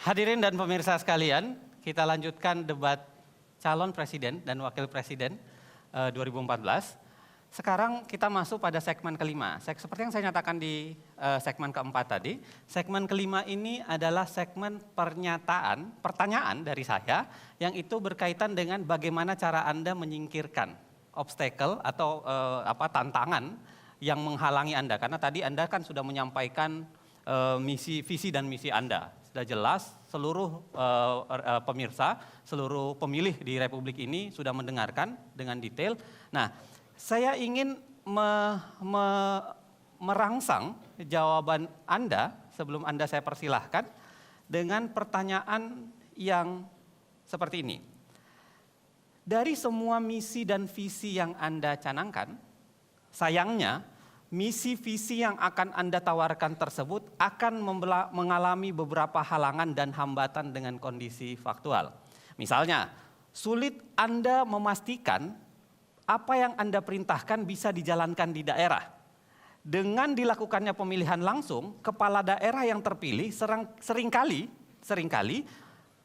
Hadirin dan pemirsa sekalian, kita lanjutkan debat calon presiden dan wakil presiden 2014. Sekarang kita masuk pada segmen kelima. Seperti yang saya nyatakan di segmen keempat tadi, segmen kelima ini adalah segmen pertanyaan dari saya yang itu berkaitan dengan bagaimana cara Anda menyingkirkan obstacle atau tantangan yang menghalangi Anda. Karena tadi Anda kan sudah menyampaikan visi dan misi Anda. Sudah jelas seluruh pemirsa, seluruh pemilih di Republik ini sudah mendengarkan dengan detail. Nah, saya ingin merangsang jawaban Anda sebelum Anda saya persilahkan dengan pertanyaan yang seperti ini. Dari semua misi dan visi yang Anda canangkan, sayangnya misi visi yang akan Anda tawarkan tersebut akan mengalami beberapa halangan dan hambatan dengan kondisi faktual. Misalnya, sulit Anda memastikan apa yang Anda perintahkan bisa dijalankan di daerah. Dengan dilakukannya pemilihan langsung, kepala daerah yang terpilih seringkali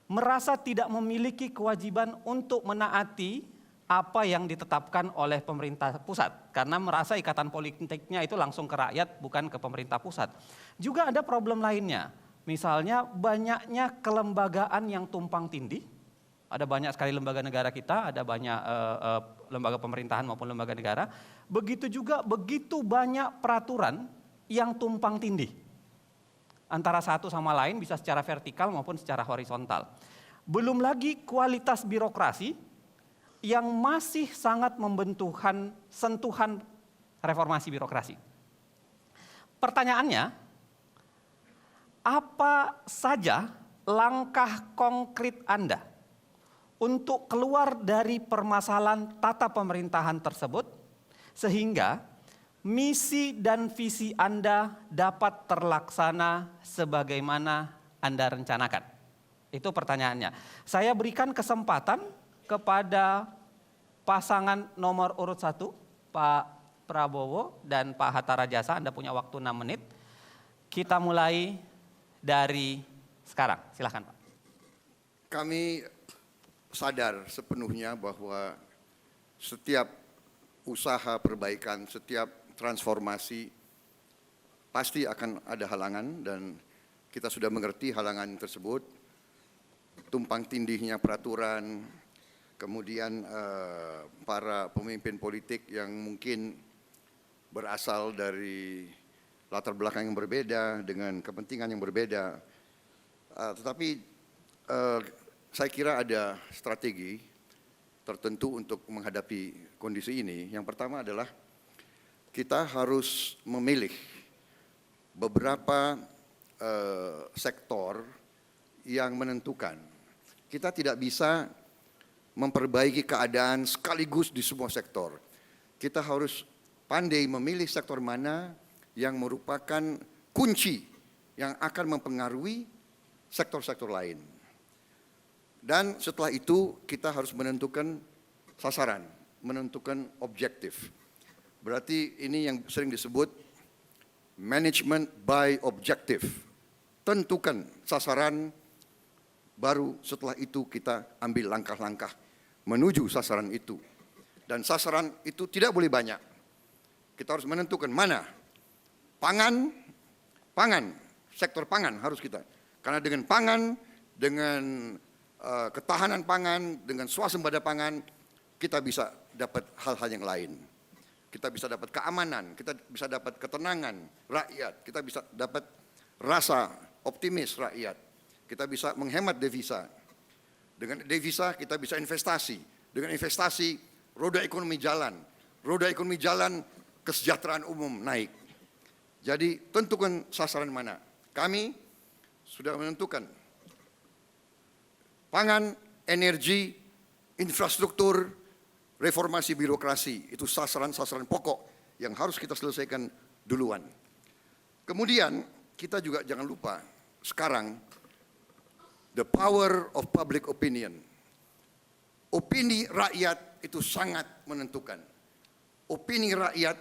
merasa tidak memiliki kewajiban untuk menaati apa yang ditetapkan oleh pemerintah pusat. Karena merasa ikatan politiknya itu langsung ke rakyat, bukan ke pemerintah pusat. Juga ada problem lainnya, misalnya banyaknya kelembagaan yang tumpang tindih. Ada banyak sekali lembaga negara kita, ada banyak lembaga pemerintahan maupun lembaga negara. Begitu juga begitu banyak peraturan yang tumpang tindih. Antara satu sama lain bisa secara vertikal maupun secara horizontal. Belum lagi kualitas birokrasi yang masih sangat membutuhkan sentuhan reformasi birokrasi. Pertanyaannya, apa saja langkah konkret Anda untuk keluar dari permasalahan tata pemerintahan tersebut sehingga misi dan visi Anda dapat terlaksana sebagaimana Anda rencanakan? Itu pertanyaannya. Saya berikan kesempatan kepada pasangan nomor urut 1, Pak Prabowo dan Pak Hatta Rajasa. Anda punya waktu 6 menit. Kita mulai dari sekarang. Silakan, Pak. Kami sadar sepenuhnya bahwa setiap usaha perbaikan, setiap transformasi pasti akan ada halangan dan kita sudah mengerti halangan tersebut, tumpang tindihnya peraturan, kemudian para pemimpin politik yang mungkin berasal dari latar belakang yang berbeda dengan kepentingan yang berbeda, tetapi saya kira ada strategi tertentu untuk menghadapi kondisi ini. Yang pertama adalah kita harus memilih beberapa sektor yang menentukan. Kita tidak bisa memperbaiki keadaan sekaligus di semua sektor. Kita harus pandai memilih sektor mana yang merupakan kunci yang akan mempengaruhi sektor-sektor lain. Dan setelah itu kita harus menentukan sasaran, menentukan objektif. Berarti ini yang sering disebut management by objective. Tentukan sasaran, baru setelah itu kita ambil langkah-langkah menuju sasaran itu. Dan sasaran itu tidak boleh banyak. Kita harus menentukan mana. Pangan, sektor pangan harus kita. Karena dengan pangan, dengan ketahanan pangan, dengan swasembada pangan, kita bisa dapat hal-hal yang lain. Kita bisa dapat keamanan, kita bisa dapat ketenangan rakyat, kita bisa dapat rasa optimis rakyat, kita bisa menghemat devisa. Dengan devisa kita bisa investasi, dengan investasi roda ekonomi jalan, kesejahteraan umum naik. Jadi tentukan sasaran mana. Kami sudah menentukan pangan, energi, infrastruktur, reformasi birokrasi, itu sasaran-sasaran pokok yang harus kita selesaikan duluan. Kemudian kita juga jangan lupa sekarang the power of public opinion. Opini rakyat itu sangat menentukan. Opini rakyat,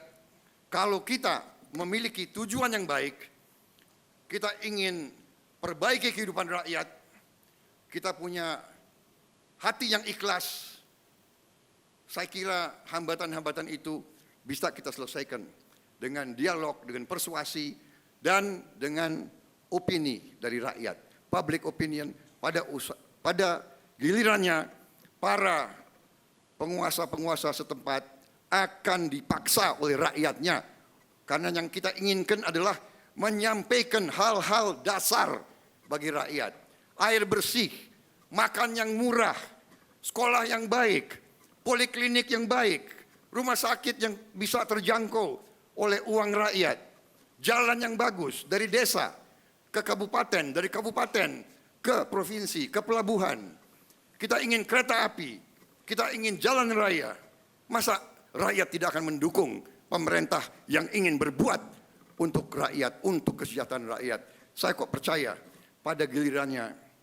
kalau kita memiliki tujuan yang baik, kita ingin perbaiki kehidupan rakyat, kita punya hati yang ikhlas, saya kira hambatan-hambatan itu bisa kita selesaikan dengan dialog, dengan persuasi, dan dengan opini dari rakyat. Public opinion pada gilirannya para penguasa-penguasa setempat akan dipaksa oleh rakyatnya. Karena yang kita inginkan adalah menyampaikan hal-hal dasar bagi rakyat. Air bersih, makan yang murah, sekolah yang baik, poliklinik yang baik, rumah sakit yang bisa terjangkau oleh uang rakyat, jalan yang bagus dari desa ke kabupaten, dari kabupaten ke provinsi, ke pelabuhan. Kita ingin kereta api, kita ingin jalan raya. Masa rakyat tidak akan mendukung pemerintah yang ingin berbuat untuk rakyat, untuk kesejahteraan rakyat? Saya kok percaya pada gilirannya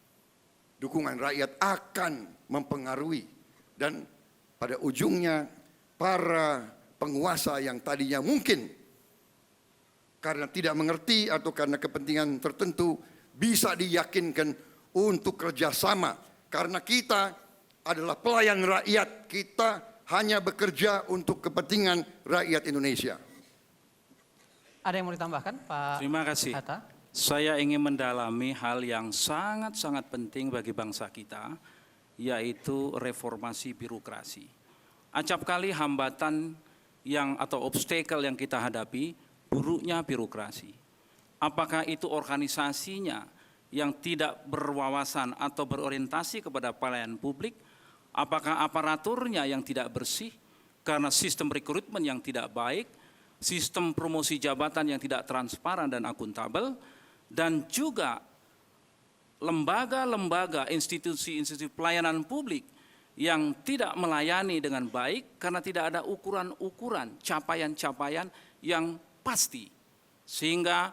dukungan rakyat akan mempengaruhi, dan pada ujungnya para penguasa yang tadinya mungkin karena tidak mengerti atau karena kepentingan tertentu bisa diyakinkan untuk kerjasama. Karena kita adalah pelayan rakyat, kita hanya bekerja untuk kepentingan rakyat Indonesia. Ada yang mau ditambahkan, Pak? Terima kasih. Hatta? Saya ingin mendalami hal yang sangat-sangat penting bagi bangsa kita, yaitu reformasi birokrasi. Acap kali hambatan atau obstacle yang kita hadapi, buruknya birokrasi. Apakah itu organisasinya yang tidak berwawasan atau berorientasi kepada pelayanan publik? Apakah aparaturnya yang tidak bersih karena sistem rekrutmen yang tidak baik, sistem promosi jabatan yang tidak transparan dan akuntabel, dan juga lembaga-lembaga, institusi-institusi pelayanan publik yang tidak melayani dengan baik karena tidak ada ukuran-ukuran, capaian-capaian yang pasti. Sehingga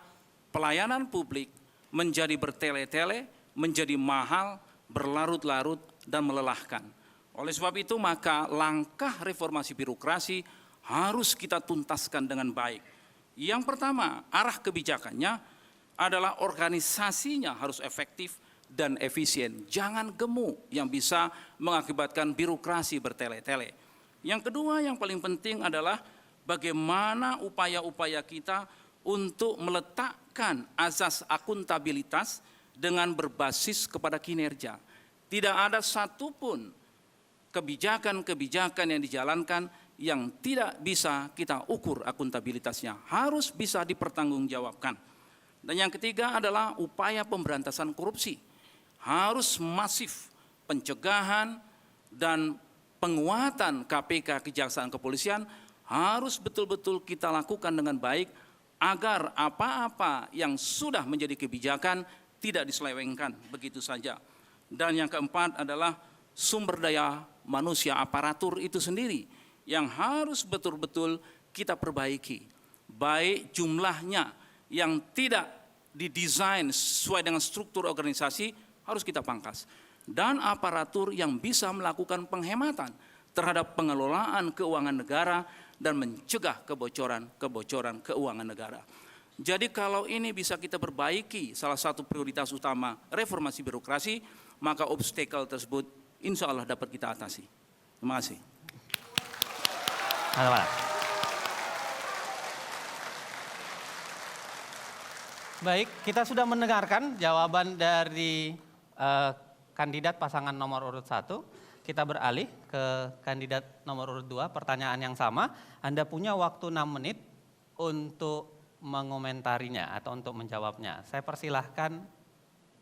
pelayanan publik menjadi bertele-tele, menjadi mahal, berlarut-larut, dan melelahkan. Oleh sebab itu maka langkah reformasi birokrasi harus kita tuntaskan dengan baik. Yang pertama, arah kebijakannya adalah organisasinya harus efektif dan efisien. Jangan gemuk yang bisa mengakibatkan birokrasi bertele-tele. Yang kedua yang paling penting adalah bagaimana upaya-upaya kita untuk meletakkan azas akuntabilitas dengan berbasis kepada kinerja. Tidak ada satupun kebijakan-kebijakan yang dijalankan yang tidak bisa kita ukur akuntabilitasnya. Harus bisa dipertanggungjawabkan. Dan yang ketiga adalah upaya pemberantasan korupsi. Harus masif pencegahan dan penguatan KPK, Kejaksaan, Kepolisian harus betul-betul kita lakukan dengan baik agar apa-apa yang sudah menjadi kebijakan tidak diselewengkan begitu saja. Dan yang keempat adalah sumber daya manusia, aparatur itu sendiri yang harus betul-betul kita perbaiki. Baik jumlahnya yang tidak didesain sesuai dengan struktur organisasi harus kita pangkas. Dan aparatur yang bisa melakukan penghematan terhadap pengelolaan keuangan negara dan mencegah kebocoran keuangan negara. Jadi kalau ini bisa kita perbaiki, salah satu prioritas utama reformasi birokrasi, maka obstacle tersebut insya Allah dapat kita atasi. Terima kasih. Baik, kita sudah mendengarkan jawaban dari kandidat pasangan nomor urut 1. Kita beralih ke kandidat nomor urut 2, pertanyaan yang sama. Anda punya waktu 6 menit untuk mengomentarinya atau untuk menjawabnya. Saya persilahkan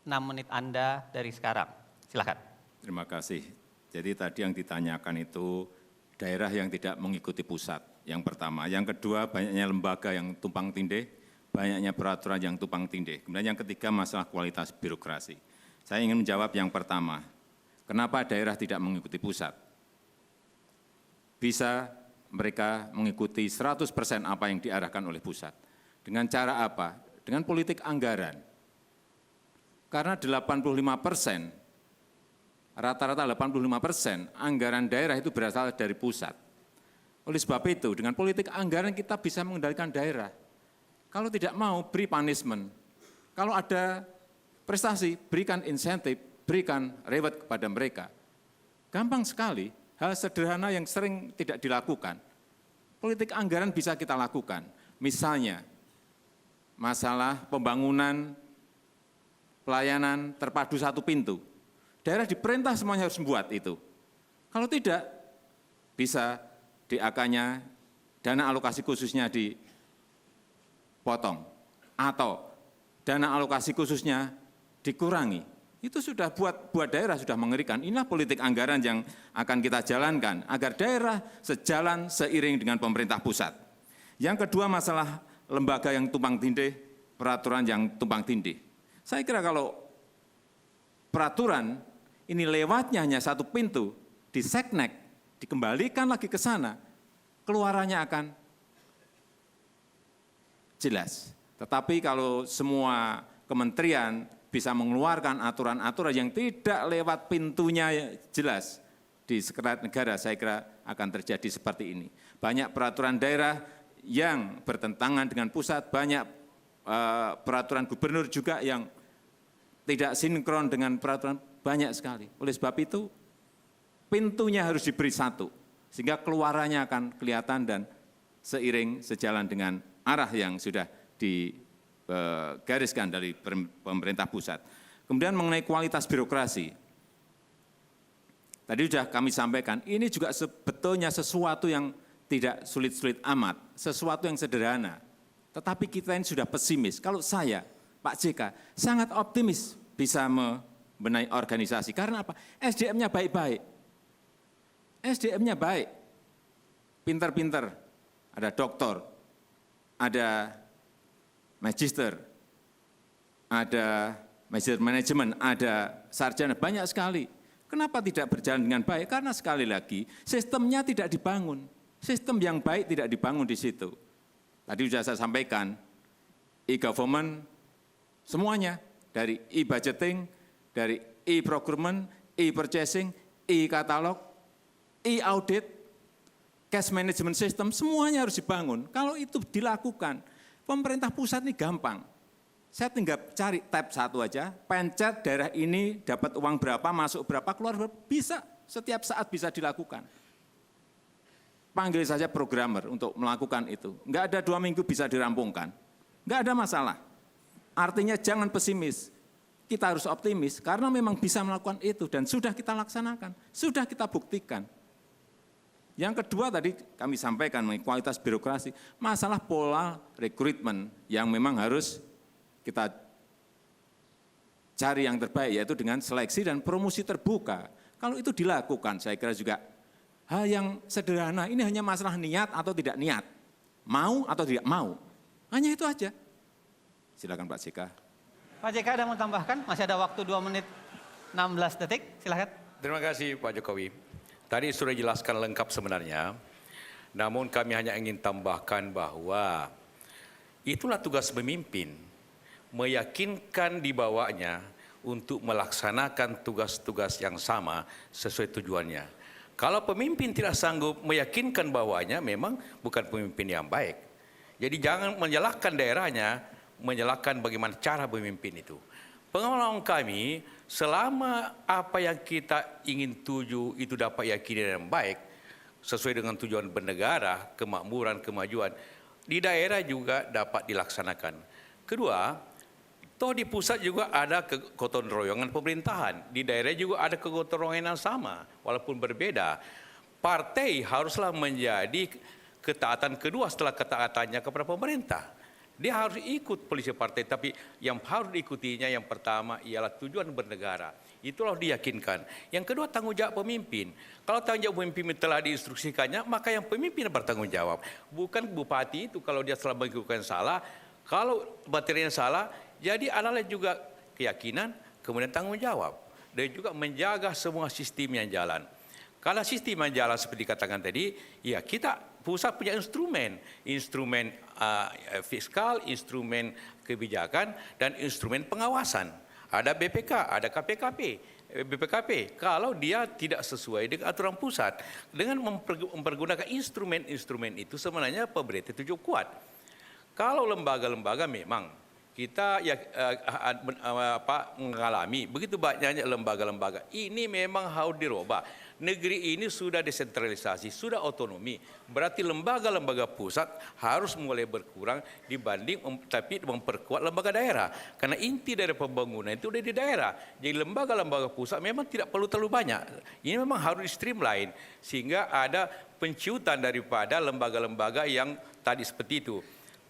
6 menit Anda dari sekarang. Silakan. Terima kasih. Jadi tadi yang ditanyakan itu daerah yang tidak mengikuti pusat, yang pertama. Yang kedua, banyaknya lembaga yang tumpang tindih, banyaknya peraturan yang tumpang tindih. Kemudian yang ketiga, masalah kualitas birokrasi. Saya ingin menjawab yang pertama, kenapa daerah tidak mengikuti pusat? Bisa mereka mengikuti 100% apa yang diarahkan oleh pusat. Dengan cara apa? Dengan politik anggaran. Karena 85%, rata-rata 85% anggaran daerah itu berasal dari pusat. Oleh sebab itu, dengan politik anggaran kita bisa mengendalikan daerah. Kalau tidak mau, beri punishment. Kalau ada prestasi, berikan insentif. berikan reward kepada mereka. Gampang sekali, hal sederhana yang sering tidak dilakukan. Politik anggaran bisa kita lakukan. Misalnya, masalah pembangunan pelayanan terpadu satu pintu. Daerah diperintah semuanya harus membuat itu. Kalau tidak, bisa DAK-nya, dana alokasi khususnya dipotong. Atau dana alokasi khususnya dikurangi. Itu sudah buat daerah sudah mengerikan. Inilah politik anggaran yang akan kita jalankan agar daerah sejalan seiring dengan pemerintah pusat. Yang kedua masalah lembaga yang tumpang tindih, peraturan yang tumpang tindih. Saya kira kalau peraturan ini lewatnya hanya satu pintu, di seknek, dikembalikan lagi ke sana, keluarannya akan jelas. Tetapi kalau semua kementerian bisa mengeluarkan aturan-aturan yang tidak lewat pintunya jelas di sekretariat negara, saya kira akan terjadi seperti ini. Banyak peraturan daerah yang bertentangan dengan pusat, banyak peraturan gubernur juga yang tidak sinkron dengan peraturan, banyak sekali. Oleh sebab itu, pintunya harus diberi satu, sehingga keluarannya akan kelihatan dan seiring sejalan dengan arah yang sudah digariskan dari pemerintah pusat. Kemudian mengenai kualitas birokrasi, tadi sudah kami sampaikan, ini juga sebetulnya sesuatu yang tidak sulit-sulit amat, sesuatu yang sederhana. Tetapi kita ini sudah pesimis. Kalau saya, Pak JK, sangat optimis bisa membenahi organisasi. Karena apa? SDM-nya baik-baik. SDM-nya baik, pinter-pinter, ada doktor, ada magister, ada magister manajemen, ada sarjana, banyak sekali. Kenapa tidak berjalan dengan baik? Karena sekali lagi, sistemnya tidak dibangun. Sistem yang baik tidak dibangun di situ. Tadi sudah saya sampaikan, e-government, semuanya, dari e-budgeting, dari e-procurement, e-purchasing, e-katalog, e-audit, cash management system, semuanya harus dibangun. Kalau itu dilakukan, pemerintah pusat ini gampang. Saya tinggal cari tab satu aja, pencet daerah ini dapat uang berapa, masuk berapa, keluar berapa, bisa, setiap saat bisa dilakukan. Panggil saja programmer untuk melakukan itu. Enggak ada 2 minggu bisa dirampungkan. Enggak ada masalah. Artinya jangan pesimis. Kita harus optimis karena memang bisa melakukan itu dan sudah kita laksanakan, sudah kita buktikan. Yang kedua tadi kami sampaikan mengenai kualitas birokrasi, masalah pola rekrutmen yang memang harus kita cari yang terbaik, yaitu dengan seleksi dan promosi terbuka. Kalau itu dilakukan, saya kira juga hal yang sederhana, ini hanya masalah niat atau tidak niat, mau atau tidak mau, hanya itu aja. Silakan Pak JK. Pak JK ada mau tambahkan? Masih ada waktu 2 menit 16 detik, silakan. Terima kasih Pak Jokowi. Tadi sudah dijelaskan lengkap sebenarnya, namun kami hanya ingin tambahkan bahwa itulah tugas pemimpin, meyakinkan di bawahnya untuk melaksanakan tugas-tugas yang sama sesuai tujuannya. Kalau pemimpin tidak sanggup meyakinkan bawahnya, memang bukan pemimpin yang baik. Jadi jangan menyalahkan daerahnya, menyalahkan bagaimana cara pemimpin itu. Pengalaman kami, selama apa yang kita ingin tuju itu dapat yakini dengan baik, sesuai dengan tujuan bernegara, kemakmuran, kemajuan, di daerah juga dapat dilaksanakan. Kedua, toh di pusat juga ada kegotong royongan pemerintahan, di daerah juga ada kegotong royongan yang sama, walaupun berbeda. Partai haruslah menjadi ketaatan kedua setelah ketaatannya kepada pemerintah. Dia harus ikut polisi partai, tapi yang harus diikutinya yang pertama ialah tujuan bernegara. Itulah diyakinkan. Yang kedua tanggung jawab pemimpin. Kalau tanggung jawab pemimpin telah diinstruksikannya, maka yang pemimpin bertanggung jawab. Bukan bupati itu kalau dia telah melakukan salah, kalau materinya salah, jadi adalah juga keyakinan, kemudian tanggung jawab. Dan juga menjaga semua sistem yang jalan. Kalau sistem yang jalan seperti katakan tadi, ya kita pusat punya instrumen fiskal, instrumen kebijakan, dan instrumen pengawasan. Ada BPK, ada BPKP. Kalau dia tidak sesuai dengan aturan pusat, dengan mempergunakan instrumen-instrumen itu sebenarnya pemerintah itu cukup kuat. Kalau lembaga-lembaga memang kita ya mengalami begitu banyaknya lembaga-lembaga. Ini memang harus dirubah. Negeri ini sudah desentralisasi, sudah otonomi. Berarti lembaga-lembaga pusat harus mulai berkurang dibanding tapi memperkuat lembaga daerah. Karena inti dari pembangunan itu ada di daerah. Jadi lembaga-lembaga pusat memang tidak perlu terlalu banyak. Ini memang harus di-streamline sehingga ada penciutan daripada lembaga-lembaga yang tadi seperti itu.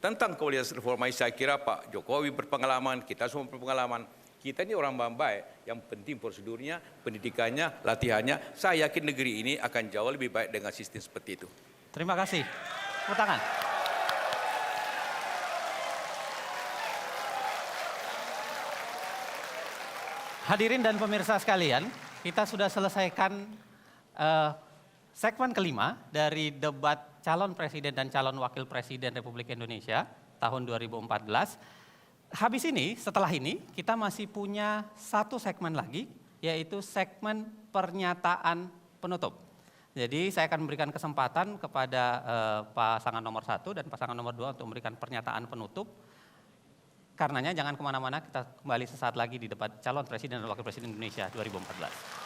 Tentang kualitas reformasi saya kira Pak Jokowi berpengalaman, kita semua berpengalaman. Kita ini orang baik, yang penting prosedurnya, pendidikannya, latihannya. Saya yakin negeri ini akan jauh lebih baik dengan sistem seperti itu. Terima kasih. Tepuk tangan. Hadirin dan pemirsa sekalian, kita sudah selesaikan segmen kelima dari debat calon presiden dan calon wakil presiden Republik Indonesia tahun 2014. Habis ini, setelah ini, kita masih punya satu segmen lagi, yaitu segmen pernyataan penutup. Jadi saya akan memberikan kesempatan kepada pasangan nomor 1 dan pasangan nomor 2 untuk memberikan pernyataan penutup. Karenanya jangan kemana-mana, kita kembali sesaat lagi di debat calon presiden dan wakil presiden Indonesia 2014.